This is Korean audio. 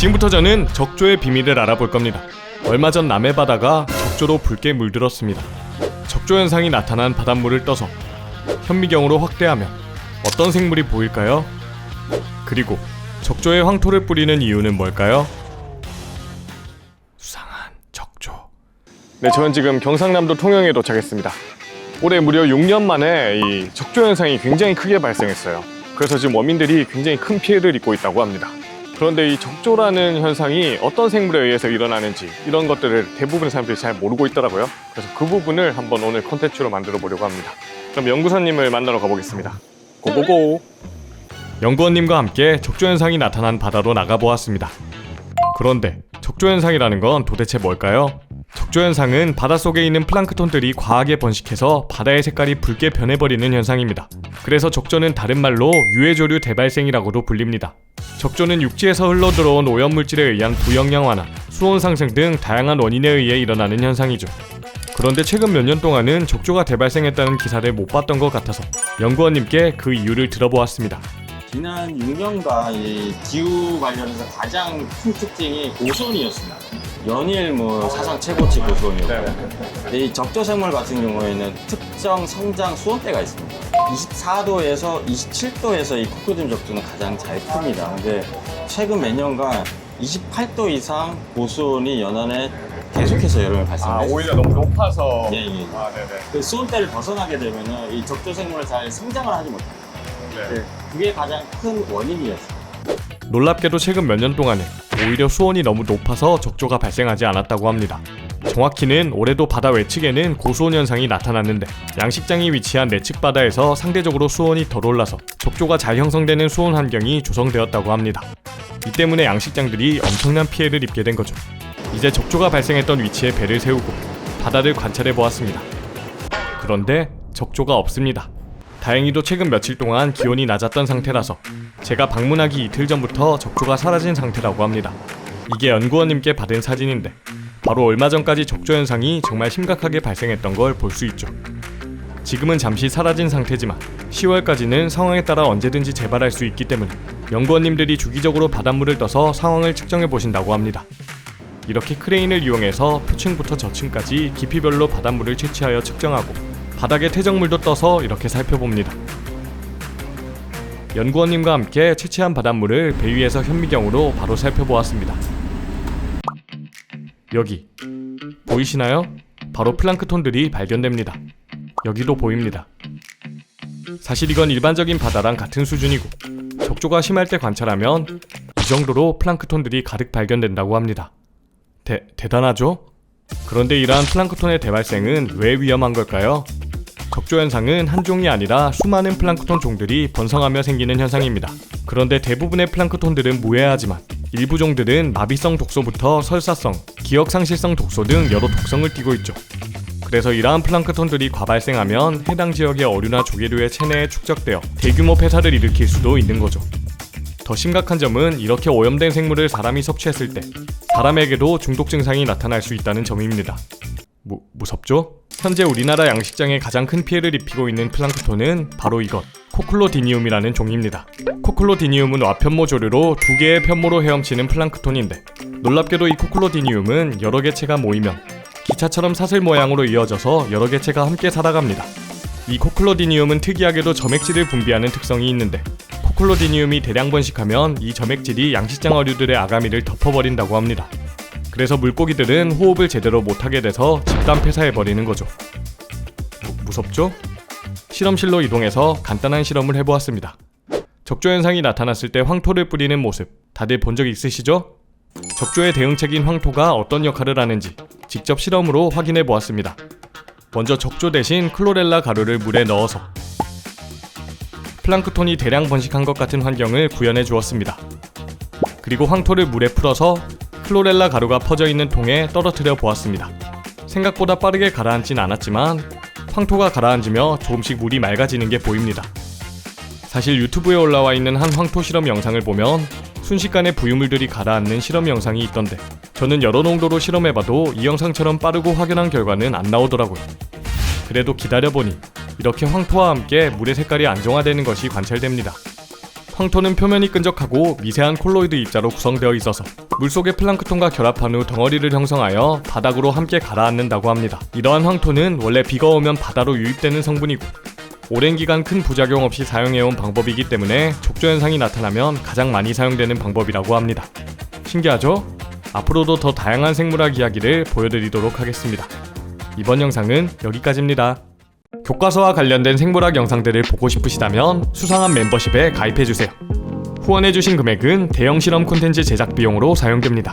지금부터 저는 적조의 비밀을 알아볼 겁니다. 얼마 전 남해 바다가 적조로 붉게 물들었습니다. 적조 현상이 나타난 바닷물을 떠서 현미경으로 확대하면 어떤 생물이 보일까요? 그리고 적조에 황토를 뿌리는 이유는 뭘까요? 수상한 적조. 네, 저는 지금 경상남도 통영에 도착했습니다. 올해 무려 6년 만에 이 적조 현상이 굉장히 크게 발생했어요. 그래서 지금 어민들이 굉장히 큰 피해를 입고 있다고 합니다. 그런데 이 적조라는 현상이 어떤 생물에 의해서 일어나는지 이런 것들을 대부분의 사람들이 잘 모르고 있더라고요. 그래서 그 부분을 한번 오늘 콘텐츠로 만들어 보려고 합니다. 그럼 연구사님을 만나러 가보겠습니다. 고고고! 연구원님과 함께 적조 현상이 나타난 바다로 나가보았습니다. 그런데 적조 현상이라는 건 도대체 뭘까요? 적조 현상은 바닷속에 있는 플랑크톤들이 과하게 번식해서 바다의 색깔이 붉게 변해버리는 현상입니다. 그래서 적조는 다른 말로 유해조류 대발생이라고도 불립니다. 적조는 육지에서 흘러들어온 오염물질에 의한 부영양화나 수온 상승 등 다양한 원인에 의해 일어나는 현상이죠. 그런데 최근 몇 년 동안은 적조가 대발생했다는 기사를 못 봤던 것 같아서 연구원님께 그 이유를 들어보았습니다. 지난 6년간 이 기후 관련해서 가장 큰 특징이 고수온이었습니다. 연일 사상 최고치 고수온이었고, 이 적조 생물 같은 경우에는 특정 성장 수온대가 있습니다. 24도에서 27도에서 이 코크림 적조는 가장 잘 큽니다. 근데 최근 몇 년간 28도 이상 고수온이 연안에 계속해서 여름에 발생했어요. 오히려 너무 높아서. 예. 네네. 그 수온대를 벗어나게 되면 이 적조 생물은 잘 성장을 하지 못합니다. 네. 그게 가장 큰 원인이었어요. 놀랍게도 최근 몇 년 동안에 오히려 수온이 너무 높아서 적조가 발생하지 않았다고 합니다. 정확히는 올해도 바다 외측에는 고수온 현상이 나타났는데 양식장이 위치한 내측 바다에서 상대적으로 수온이 덜 올라서 적조가 잘 형성되는 수온 환경이 조성되었다고 합니다. 이 때문에 양식장들이 엄청난 피해를 입게 된 거죠. 이제 적조가 발생했던 위치에 배를 세우고 바다를 관찰해 보았습니다. 그런데 적조가 없습니다. 다행히도 최근 며칠 동안 기온이 낮았던 상태라서 제가 방문하기 이틀 전부터 적조가 사라진 상태라고 합니다. 이게 연구원님께 받은 사진인데 바로 얼마 전까지 적조 현상이 정말 심각하게 발생했던 걸 볼 수 있죠. 지금은 잠시 사라진 상태지만 10월까지는 상황에 따라 언제든지 재발할 수 있기 때문에 연구원님들이 주기적으로 바닷물을 떠서 상황을 측정해 보신다고 합니다. 이렇게 크레인을 이용해서 표층부터 저층까지 깊이별로 바닷물을 채취하여 측정하고 바닥에 퇴적물도 떠서 이렇게 살펴봅니다. 연구원님과 함께 채취한 바닷물을 배 위에서 현미경으로 바로 살펴보았습니다. 여기 보이시나요? 바로 플랑크톤들이 발견됩니다. 여기도 보입니다. 사실 이건 일반적인 바다랑 같은 수준이고 적조가 심할 때 관찰하면 이 정도로 플랑크톤들이 가득 발견된다고 합니다. 대단하죠? 그런데 이러한 플랑크톤의 대발생은 왜 위험한 걸까요? 적조 현상은 한 종이 아니라 수많은 플랑크톤 종들이 번성하며 생기는 현상입니다. 그런데 대부분의 플랑크톤들은 무해하지만 일부 종들은 마비성 독소부터 설사성, 기억상실성 독소 등 여러 독성을 띠고 있죠. 그래서 이러한 플랑크톤들이 과발생하면 해당 지역의 어류나 조개류의 체내에 축적되어 대규모 폐사를 일으킬 수도 있는 거죠. 더 심각한 점은 이렇게 오염된 생물을 사람이 섭취했을 때 사람에게도 중독 증상이 나타날 수 있다는 점입니다. 무섭죠? 현재 우리나라 양식장에 가장 큰 피해를 입히고 있는 플랑크톤은 바로 이것, 코클로디니움이라는 종입니다. 코클로디니움은 와편모 조류로 두 개의 편모로 헤엄치는 플랑크톤인데 놀랍게도 이 코클로디니움은 여러 개체가 모이면 기차처럼 사슬 모양으로 이어져서 여러 개체가 함께 살아갑니다. 이 코클로디니움은 특이하게도 점액질을 분비하는 특성이 있는데 코클로디니움이 대량 번식하면 이 점액질이 양식장 어류들의 아가미를 덮어버린다고 합니다. 그래서 물고기들은 호흡을 제대로 못하게 돼서 집단 폐사해버리는 거죠. 무섭죠? 실험실로 이동해서 간단한 실험을 해보았습니다. 적조 현상이 나타났을 때 황토를 뿌리는 모습 다들 본 적 있으시죠? 적조의 대응책인 황토가 어떤 역할을 하는지 직접 실험으로 확인해 보았습니다. 먼저 적조 대신 클로렐라 가루를 물에 넣어서 플랑크톤이 대량 번식한 것 같은 환경을 구현해 주었습니다. 그리고 황토를 물에 풀어서 클로렐라 가루가 퍼져 있는 통에 떨어뜨려 보았습니다. 생각보다 빠르게 가라앉진 않았지만 황토가 가라앉으며 조금씩 물이 맑아지는 게 보입니다. 사실 유튜브에 올라와 있는 한 황토 실험 영상을 보면 순식간에 부유물들이 가라앉는 실험 영상이 있던데 저는 여러 농도로 실험해봐도 이 영상처럼 빠르고 확연한 결과는 안 나오더라고요. 그래도 기다려보니 이렇게 황토와 함께 물의 색깔이 안정화되는 것이 관찰됩니다. 황토는 표면이 끈적하고 미세한 콜로이드 입자로 구성되어 있어서 물속의 플랑크톤과 결합한 후 덩어리를 형성하여 바닥으로 함께 가라앉는다고 합니다. 이러한 황토는 원래 비가 오면 바다로 유입되는 성분이고 오랜 기간 큰 부작용 없이 사용해온 방법이기 때문에 족조 현상이 나타나면 가장 많이 사용되는 방법이라고 합니다. 신기하죠? 앞으로도 더 다양한 생물학 이야기를 보여드리도록 하겠습니다. 이번 영상은 여기까지입니다. 교과서와 관련된 생물학 영상들을 보고 싶으시다면 수상한 멤버십에 가입해주세요. 후원해주신 금액은 대형 실험 콘텐츠 제작 비용으로 사용됩니다.